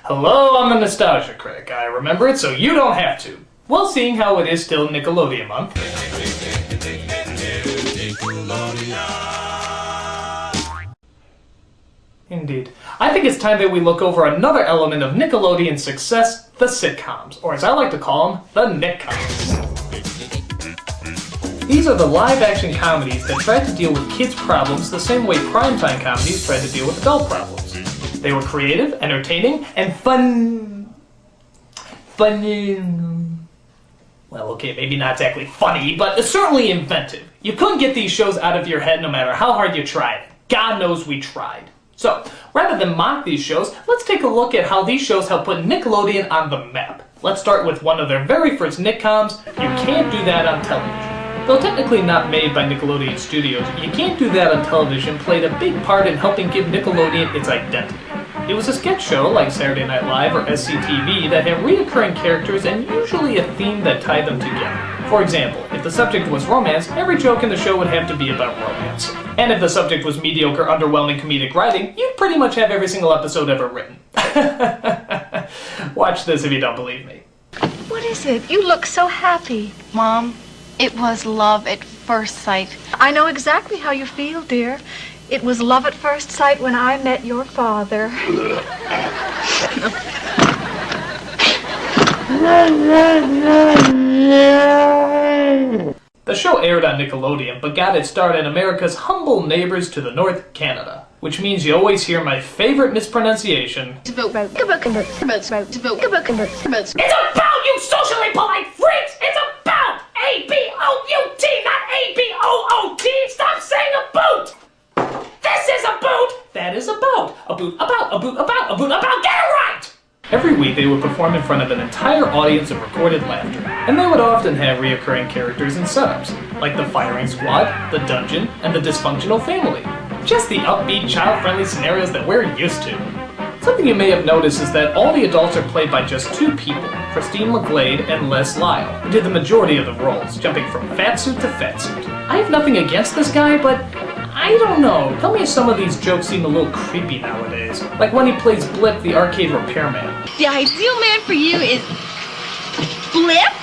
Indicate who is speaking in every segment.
Speaker 1: Hello, I'm the Nostalgia Critic. I remember it so you don't have to. Well, seeing how it is still Nickelodeon month. Indeed. I think it's time that we look over another element of Nickelodeon's success, the sitcoms, or as I like to call them, the Nickcoms. These are the live-action comedies that tried to deal with kids' problems the same way primetime comedies tried to deal with adult problems. They were creative, entertaining, and fun. Well, okay, maybe not exactly funny, but certainly inventive. You couldn't get these shows out of your head no matter how hard you tried. God knows we tried. So, rather than mock these shows, let's take a look at how these shows help put Nickelodeon on the map. Let's start with one of their very first Nickcoms, You Can't Do That on Television. Though technically not made by Nickelodeon Studios, You Can't Do That on Television played a big part in helping give Nickelodeon its identity. It was a sketch show like Saturday Night Live or SCTV that had reoccurring characters and usually a theme that tied them together. For example, if the subject was romance, every joke in the show would have to be about romance. And if the subject was mediocre, underwhelming comedic writing, you'd pretty much have every single episode ever written. Watch this if you don't believe me.
Speaker 2: What is it? You look so happy.
Speaker 3: Mom, it was love at first sight.
Speaker 2: I know exactly how you feel, dear. It was love at first sight when I met your father.
Speaker 1: The show aired on Nickelodeon, but got its start in America's humble neighbors to the north, Canada. Which means you always hear my favorite mispronunciation. It's about you socially polite freaks! It's about A-B-O-U-T, not A-B-O-O-T! Stop saying a boot! This is a boot! That is a boat! A boot about, a boot about, a boot about, get it right! Every week they would perform in front of an entire audience of recorded laughter, and they would often have reoccurring characters and setups, like the firing squad, the dungeon, and the dysfunctional family. Just the upbeat, child-friendly scenarios that we're used to. Something you may have noticed is that all the adults are played by just two people, Christine McGlade and Les Lyle, who did the majority of the roles, jumping from fat suit to fat suit. I have nothing against this guy, but I don't know. Tell me if some of these jokes seem a little creepy nowadays. Like when he plays Blip, the arcade repairman.
Speaker 3: The ideal man for you is Blip?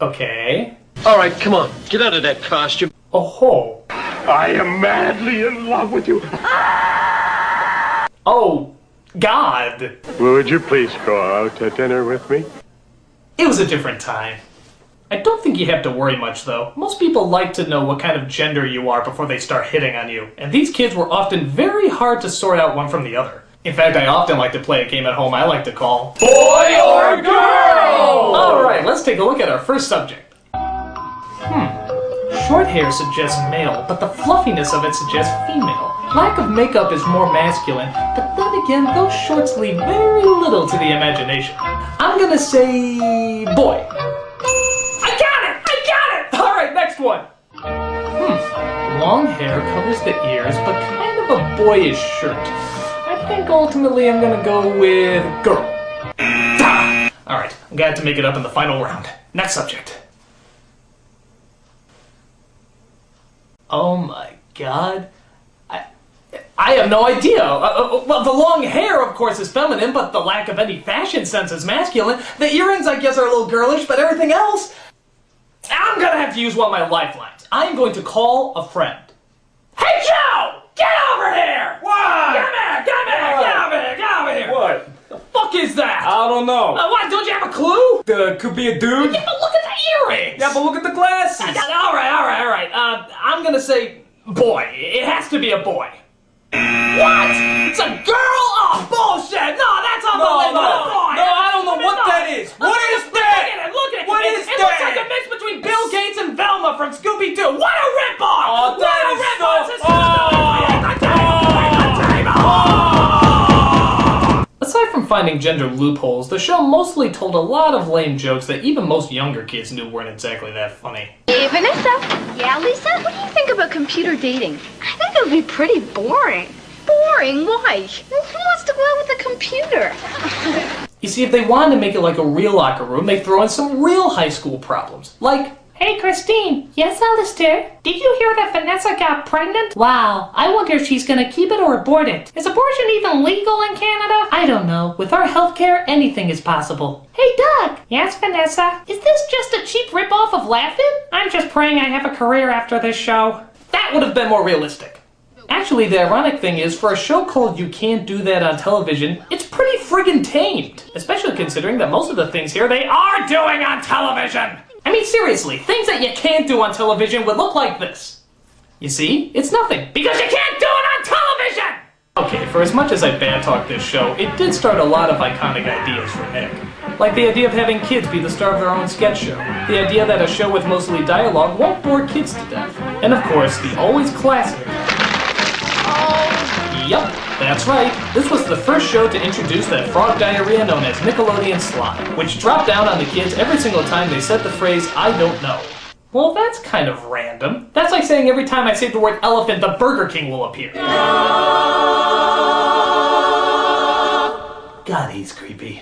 Speaker 1: Okay.
Speaker 4: Alright, come on. Get out of that costume.
Speaker 1: Oh-ho.
Speaker 5: I am madly in love with you.
Speaker 1: Oh, God.
Speaker 5: Would you please go out to dinner with me?
Speaker 1: It was a different time. I don't think you have to worry much, though. Most people like to know what kind of gender you are before they start hitting on you, and these kids were often very hard to sort out one from the other. In fact, I often like to play a game at home I like to call Boy or Girl! Alright, let's take a look at our first subject. Short hair suggests male, but the fluffiness of it suggests female. Lack of makeup is more masculine, but then again, those shorts leave very little to the imagination. I'm gonna say boy. I got it! Alright, next one. Long hair covers the ears, but kind of a boyish shirt. I think ultimately I'm gonna go with girl. Alright, I'm gonna have to make it up in the final round. Next subject. Oh my God. I have no idea. Well, the long hair, of course, is feminine, but the lack of any fashion sense is masculine. The earrings, I guess, are a little girlish, but everything else... I'm gonna have to use one of my lifelines. I'm going to call a friend. Hey, Joe! Get over here!
Speaker 6: What?
Speaker 1: Get over here!
Speaker 6: What?
Speaker 1: The fuck is that?
Speaker 6: I don't know.
Speaker 1: What? Don't you have a clue?
Speaker 6: Could be a dude.
Speaker 1: Yeah, but look at the earrings!
Speaker 6: Yeah, but look at the glasses.
Speaker 1: Alright. I'm gonna say boy. It has to be a boy. What? It's a girl? Oh, bullshit! No, that's unbelievable!
Speaker 6: No, I don't know what that is. What is that?
Speaker 1: Look at it!
Speaker 6: What is
Speaker 1: It looks
Speaker 6: that?
Speaker 1: like a mix between Bill Gates and Velma from Scooby-Doo! What a ripoff!
Speaker 6: Oh, that is
Speaker 1: so... Aside from finding gender loopholes, the show mostly told a lot of lame jokes that even most younger kids knew weren't exactly that funny.
Speaker 3: Hey, Vanessa. Yeah, Lisa? What do you think about computer dating? I think it would be pretty boring. Boring? Why? Well, who wants to go out with a computer?
Speaker 1: You see, if they wanted to make it like a real locker room, they'd throw in some real high school problems. Like,
Speaker 7: Hey, Christine. Yes, Alistair? Did you hear that Vanessa got pregnant? Wow, I wonder if she's gonna keep it or abort it. Is abortion even legal in Canada?
Speaker 1: I don't know. With our healthcare, anything is possible. Hey, Doug!
Speaker 7: Yes, Vanessa?
Speaker 1: Is this just a cheap ripoff of Laugh-In?
Speaker 7: I'm just praying I have a career after this show.
Speaker 1: That would have been more realistic. Actually, the ironic thing is, for a show called You Can't Do That on Television, it's pretty friggin' tamed. Especially considering that most of the things here they are doing on television! I mean, seriously, things that you can't do on television would look like this. You see? It's nothing. Because you can't do it on television! Okay, for as much as I bad-talk this show, it did start a lot of iconic ideas for Nick. Like the idea of having kids be the star of their own sketch show. The idea that a show with mostly dialogue won't bore kids to death. And of course, the always classic... Yup, that's right. This was the first show to introduce that frog diarrhea known as Nickelodeon slime, which dropped down on the kids every single time they said the phrase, "I don't know." Well, that's kind of random. That's like saying every time I say the word elephant, the Burger King will appear. God, he's creepy.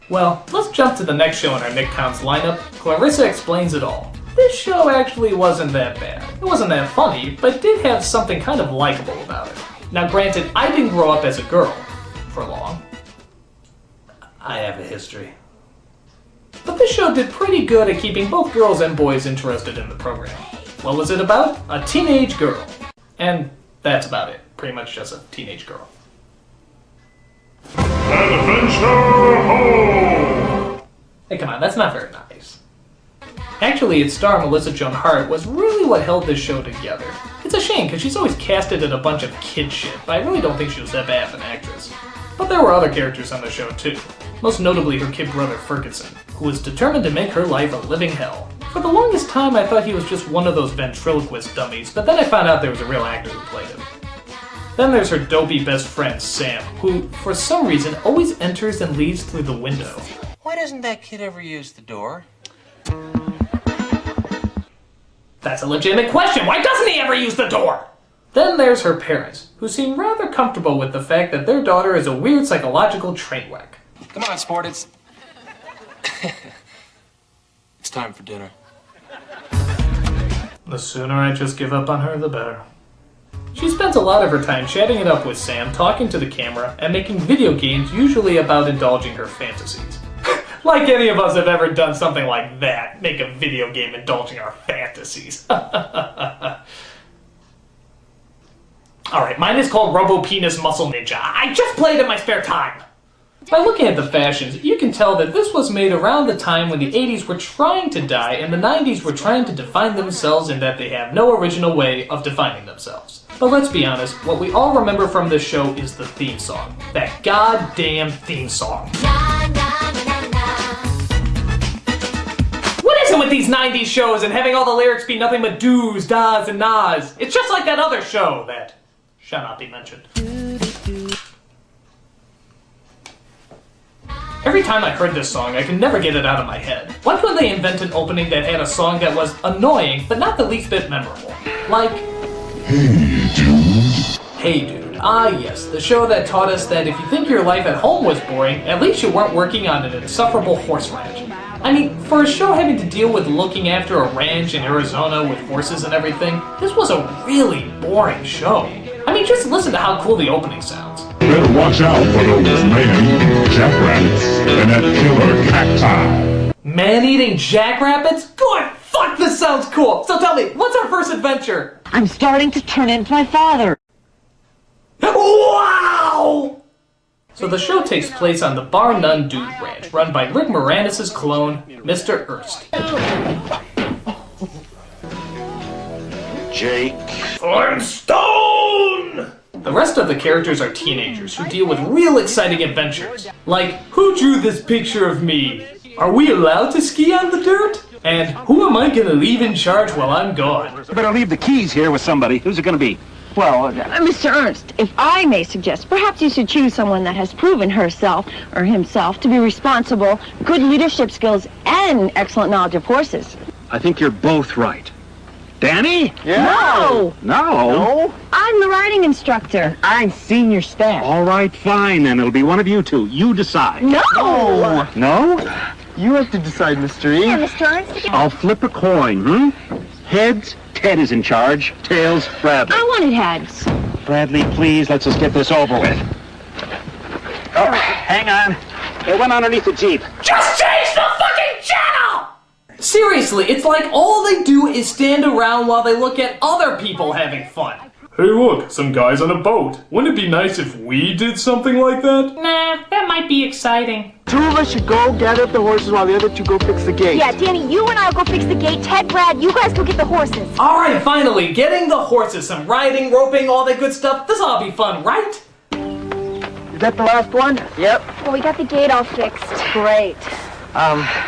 Speaker 1: Well, let's jump to the next show in our Nickcoms lineup, Clarissa Explains It All. This show actually wasn't that bad. It wasn't that funny, but did have something kind of likable about it. Now granted, I didn't grow up as a girl, for long. I have a history. But this show did pretty good at keeping both girls and boys interested in the program. What was it about? A teenage girl. And that's about it. Pretty much just a teenage girl.
Speaker 5: Adventure Home!
Speaker 1: Hey, come on, that's not very nice. Actually, its star, Melissa Joan Hart, was really what held this show together. It's a shame, because she's always casted in a bunch of kid shit, but I really don't think she was that bad of an actress. But there were other characters on the show, too. Most notably her kid brother, Ferguson, who was determined to make her life a living hell. For the longest time, I thought he was just one of those ventriloquist dummies, but then I found out there was a real actor who played him. Then there's her dopey best friend, Sam, who, for some reason, always enters and leaves through the window.
Speaker 6: Why doesn't that kid ever use the door?
Speaker 1: That's a legitimate question. Why doesn't he ever use the door? Then there's her parents, who seem rather comfortable with the fact that their daughter is a weird psychological train wreck.
Speaker 6: Come on, sport, it's time for dinner.
Speaker 1: The sooner I just give up on her, the better. She spends a lot of her time chatting it up with Sam, talking to the camera, and making video games usually about indulging her fantasies. Like any of us have ever done something like that, make a video game indulging our fantasies. Alright, mine is called Robo Penis Muscle Ninja. I just played in my spare time! By looking at the fashions, you can tell that this was made around the time when the 80s were trying to die and the 90s were trying to define themselves in that they have no original way of defining themselves. But let's be honest, what we all remember from this show is the theme song. That goddamn theme song. What is it with these 90s shows and having all the lyrics be nothing but do's, da's, and na's? It's just like that other show that shall not be mentioned. Every time I heard this song, I could never get it out of my head. Why couldn't they invent an opening that had a song that was annoying, but not the least bit memorable? Like... Hey, dude. Hey, dude. Ah, yes, the show that taught us that if you think your life at home was boring, at least you weren't working on an insufferable horse ranch. I mean, for a show having to deal with looking after a ranch in Arizona with horses and everything, this was a really boring show. I mean, just listen to how cool the opening sounds.
Speaker 5: Better watch out for those man-eating jackrabbits and that killer cacti.
Speaker 1: Man-eating jackrabbits? Good! Fuck, this sounds cool! So tell me, what's our first adventure?
Speaker 8: I'm starting to turn into my father.
Speaker 1: Wow! So the show takes place on the Bar None Dude Ranch, run by Rick Moranis' clone, Mr. Erst.
Speaker 4: Jake.
Speaker 1: I'm stoned! The rest of the characters are teenagers who deal with real exciting adventures. Like, who drew this picture of me? Are we allowed to ski on the dirt? And who am I gonna leave in charge while I'm gone?
Speaker 9: You better leave the keys here with somebody. Who's it gonna be? Well,
Speaker 8: Mr. Ernst, if I may suggest, perhaps you should choose someone that has proven herself or himself to be responsible, good leadership skills, and excellent knowledge of horses.
Speaker 9: I think you're both right. Danny?
Speaker 8: Yeah. No!
Speaker 9: No?
Speaker 8: I'm the riding instructor.
Speaker 9: I'm senior staff. All right, fine, then. It'll be one of you two. You decide.
Speaker 8: No!
Speaker 9: No?
Speaker 10: You have to decide, Mr. E.
Speaker 8: Yeah, Mr. Ernst.
Speaker 9: I'll flip a coin, Heads, Ted is in charge. Tails, Bradley.
Speaker 8: I wanted heads.
Speaker 9: Bradley, please, let's just get this over with.
Speaker 8: All right.
Speaker 9: Hang on. It went underneath the Jeep.
Speaker 1: Just change the fucking channel!
Speaker 6: Seriously, it's like all they do is stand around while they look at other people having fun.
Speaker 5: Hey look, some guys on a boat. Wouldn't it be nice if we did something like that?
Speaker 7: Nah, that might be exciting.
Speaker 10: 2 of us should go gather up the horses while the other 2 go fix the gate.
Speaker 8: Yeah, Danny, you and I'll go fix the gate. Ted, Brad, you guys go get the horses.
Speaker 6: Alright, finally, getting the horses, some riding, roping, all that good stuff. This'll all be fun, right?
Speaker 10: Is that the last one? Yep.
Speaker 3: Well, we got the gate all fixed.
Speaker 8: Great.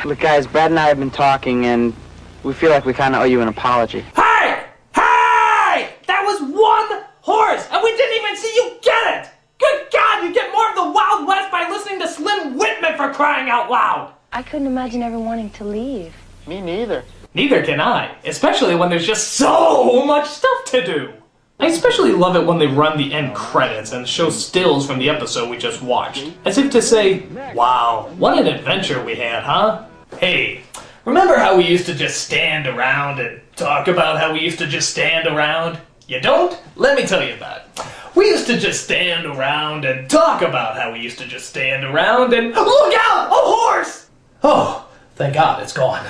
Speaker 10: Look guys, Brad and I have been talking and we feel like we kind of owe you an apology.
Speaker 6: Hey! Hey! That was one horse, and we didn't even see you get it! Good God, you get more of the Wild West by listening to Slim Whitman, for crying out loud!
Speaker 8: I couldn't imagine ever wanting to leave.
Speaker 10: Me neither.
Speaker 6: Neither can I, especially when there's just so much stuff to do. I especially love it when they run the end credits and show stills from the episode we just watched, as if to say, wow, what an adventure we had, huh? Hey, remember how we used to just stand around and talk about how we used to just stand around? You don't? Let me tell you about it. We used to just stand around and talk about how we used to just stand around and look out! A horse! Oh, thank God it's gone.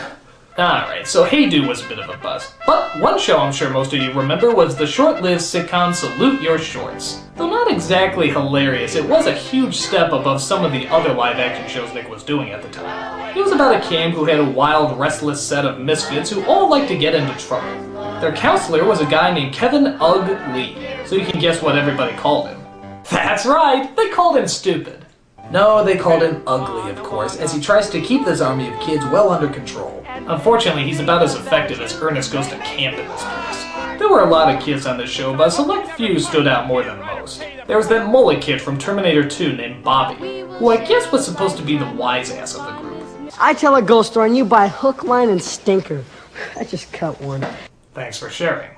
Speaker 6: Alright, so Hey Do was a bit of a bust. But one show I'm sure most of you remember was the short-lived sitcom Salute Your Shorts. Though not exactly hilarious, it was a huge step above some of the other live-action shows Nick was doing at the time. It was about a camp who had a wild, restless set of misfits who all liked to get into trouble. Their counselor was a guy named Kevin Ugg Lee, so you can guess what everybody called him. That's right, they called him stupid. No, they called him ugly, of course, as he tries to keep this army of kids well under control. Unfortunately, he's about as effective as Ernest Goes to Camp in this place. There were a lot of kids on this show, but a select few stood out more than most. There was that mullet kid from Terminator 2 named Bobby, who I guess was supposed to be the wise ass of the group.
Speaker 11: I tell a ghost story and you buy hook, line, and stinker. I just cut one.
Speaker 6: Thanks for sharing.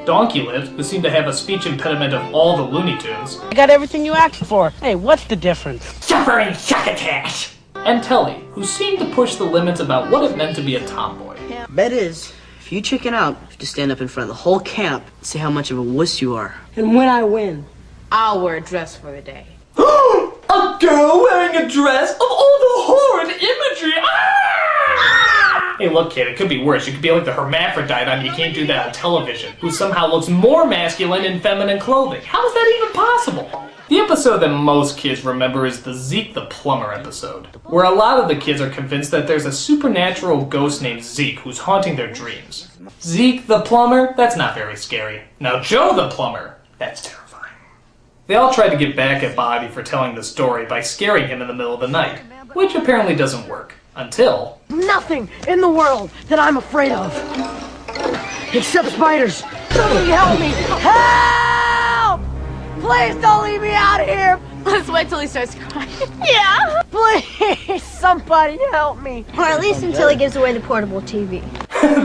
Speaker 6: Donkey Lips, who seemed to have a speech impediment of all the Looney Tunes.
Speaker 11: I got everything you asked for. Hey, what's the difference?
Speaker 1: Suffering succotash!
Speaker 6: And Telly, who seemed to push the limits about what it meant to be a tomboy.
Speaker 11: Bet is, if you chicken out, you have to stand up in front of the whole camp and say how much of a wuss you are. And when I win,
Speaker 7: I'll wear a dress for the day.
Speaker 6: A girl wearing a dress of all the horrid imagery! Hey, look, kid, it could be worse. You could be like the hermaphrodite on You Can't Do That on Television, who somehow looks more masculine in feminine clothing. How is that even possible? The episode that most kids remember is the Zeke the Plumber episode, where a lot of the kids are convinced that there's a supernatural ghost named Zeke who's haunting their dreams. Zeke the Plumber? That's not very scary. Now Joe the Plumber? That's terrifying. They all tried to get back at Bobby for telling the story by scaring him in the middle of the night, which apparently doesn't work. Until...
Speaker 11: nothing in the world that I'm afraid of. Except spiders. Somebody help me! Help! Please don't leave me out of here!
Speaker 3: Let's wait till he starts crying.
Speaker 11: Yeah! Please, somebody help me!
Speaker 3: Or at least until he gives away the portable TV.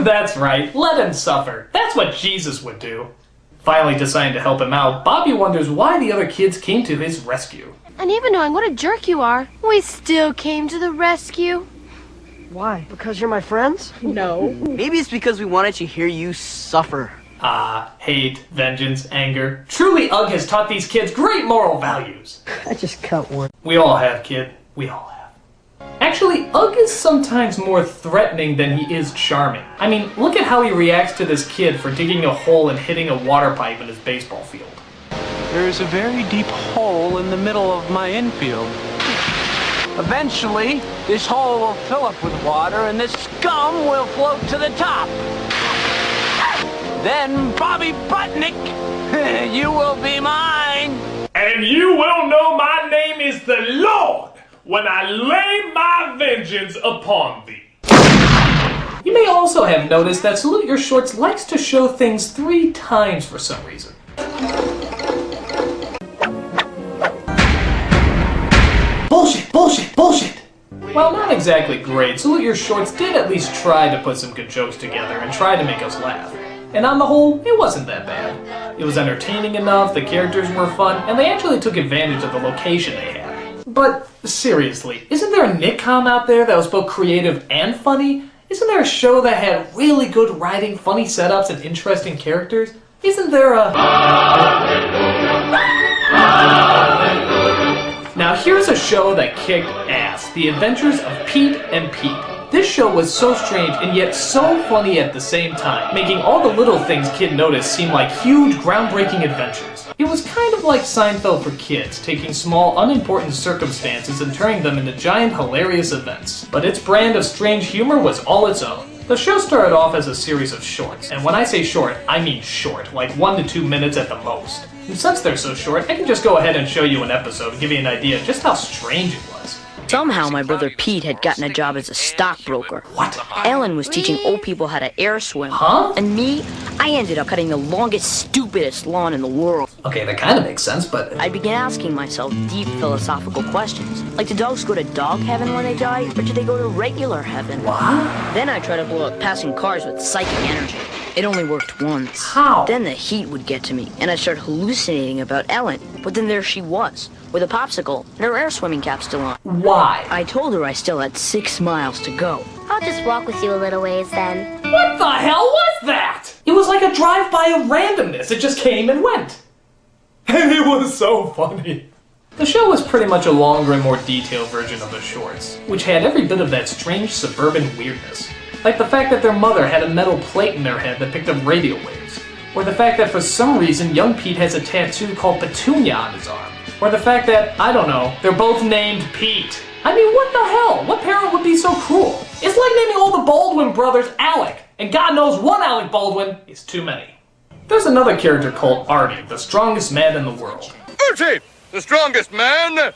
Speaker 6: That's right, let him suffer. That's what Jesus would do. Finally deciding to help him out, Bobby wonders why the other kids came to his rescue.
Speaker 3: And even knowing what a jerk you are, we still came to the rescue.
Speaker 11: Why? Because you're my friends?
Speaker 7: No.
Speaker 11: Maybe it's because we wanted to hear you suffer.
Speaker 6: Hate, vengeance, anger. Truly, Ugg has taught these kids great moral values.
Speaker 11: I just cut one.
Speaker 6: We all have, kid. We all have. Actually, Ugg is sometimes more threatening than he is charming. I mean, look at how he reacts to this kid for digging a hole and hitting a water pipe in his baseball field.
Speaker 12: There is a very deep hole in the middle of my infield. Eventually, this hole will fill up with water and this scum will float to the top. Then, Bobby Butnick, you will be mine.
Speaker 5: And you will know my name is the Lord when I lay my vengeance upon thee.
Speaker 6: You may also have noticed that Salute Your Shorts likes to show things 3 times for some reason. Bullshit, bullshit, bullshit! While not exactly great, Salute Your Shorts did at least try to put some good jokes together and try to make us laugh. And on the whole, it wasn't that bad. It was entertaining enough, the characters were fun, and they actually took advantage of the location they had. But seriously, isn't there a Nickcom out there that was both creative and funny? Isn't there a show that had really good writing, funny setups, and interesting characters? Isn't there a... Now Now here's a show that kicked ass. The Adventures of Pete and Pete. This show was so strange and yet so funny at the same time, making all the little things kids notice seem like huge, groundbreaking adventures. It was kind of like Seinfeld for kids, taking small, unimportant circumstances and turning them into giant, hilarious events. But its brand of strange humor was all its own. The show started off as a series of shorts, and when I say short, I mean short, like 1 to 2 minutes at the most. And since they're so short, I can just go ahead and show you an episode and give you an idea of just how strange it was.
Speaker 13: Somehow my brother Pete had gotten a job as a stockbroker.
Speaker 6: What?
Speaker 13: Ellen was teaching old people how to air swim.
Speaker 6: Huh?
Speaker 13: And me, I ended up cutting the longest, stupidest lawn in the world.
Speaker 6: Okay, that kind of makes sense, but...
Speaker 13: I began asking myself deep philosophical questions. Like, do dogs go to dog heaven when they die, or do they go to regular heaven?
Speaker 6: What?
Speaker 13: Then I tried to blow up passing cars with psychic energy. It only worked once.
Speaker 6: How?
Speaker 13: Then the heat would get to me, and I'd start hallucinating about Ellen. But then there she was, with a popsicle and her air swimming cap still on.
Speaker 6: Why?
Speaker 13: I told her I still had 6 miles to go.
Speaker 14: I'll just walk with you a little ways then.
Speaker 6: What the hell was that? It was like a drive-by of randomness. It just came and went. And it was so funny. The show was pretty much a longer and more detailed version of the shorts, which had every bit of that strange suburban weirdness. Like the fact that their mother had a metal plate in their head that picked up radio waves. Or the fact that for some reason young Pete has a tattoo called Petunia on his arm. Or the fact that, I don't know, they're both named Pete. I mean, what the hell? What parent would be so cruel? It's like naming all the Baldwin brothers Alec, and God knows one Alec Baldwin is too many. There's another character called Artie, the strongest man in the world.
Speaker 15: Artie, the strongest man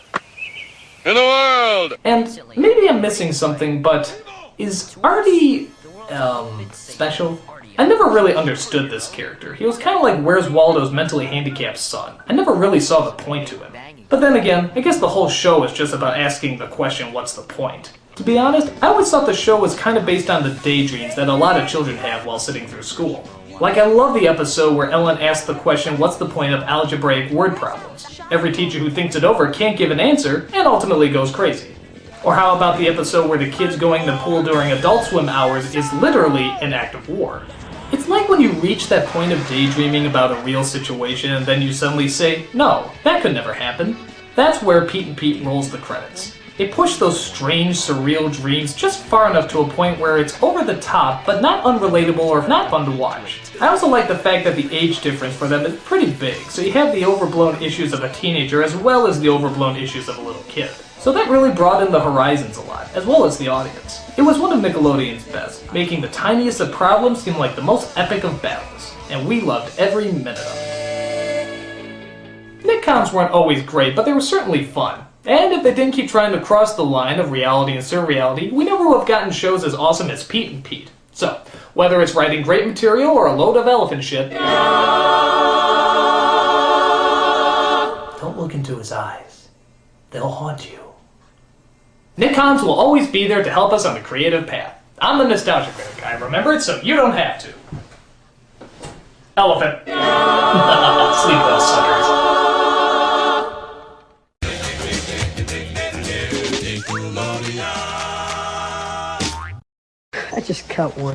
Speaker 15: in the world!
Speaker 6: And maybe I'm missing something, but is Artie, special? I never really understood this character. He was kind of like Where's Waldo's mentally handicapped son. I never really saw the point to him. But then again, I guess the whole show is just about asking the question, what's the point? To be honest, I always thought the show was kind of based on the daydreams that a lot of children have while sitting through school. Like, I love the episode where Ellen asks the question, what's the point of algebraic word problems? Every teacher who thinks it over can't give an answer, and ultimately goes crazy. Or how about the episode where the kids going in the pool during adult swim hours is literally an act of war? It's like when you reach that point of daydreaming about a real situation and then you suddenly say, no, that could never happen. That's where Pete and Pete rolls the credits. They push those strange, surreal dreams just far enough to a point where it's over the top, but not unrelatable or not fun to watch. I also like the fact that the age difference for them is pretty big, so you have the overblown issues of a teenager as well as the overblown issues of a little kid. So that really broadened the horizons a lot, as well as the audience. It was one of Nickelodeon's best, making the tiniest of problems seem like the most epic of battles, and we loved every minute of it. Nickcoms weren't always great, but they were certainly fun. And if they didn't keep trying to cross the line of reality and surreality, we never would have gotten shows as awesome as Pete and Pete. So, whether it's writing great material or a load of elephant shit, don't look into his eyes. They'll haunt you. Nickcoms will always be there to help us on the creative path. I'm the nostalgia critic guy, remember it, so you don't have to. Elephant. Sleep well, suckers.
Speaker 11: I just cut one.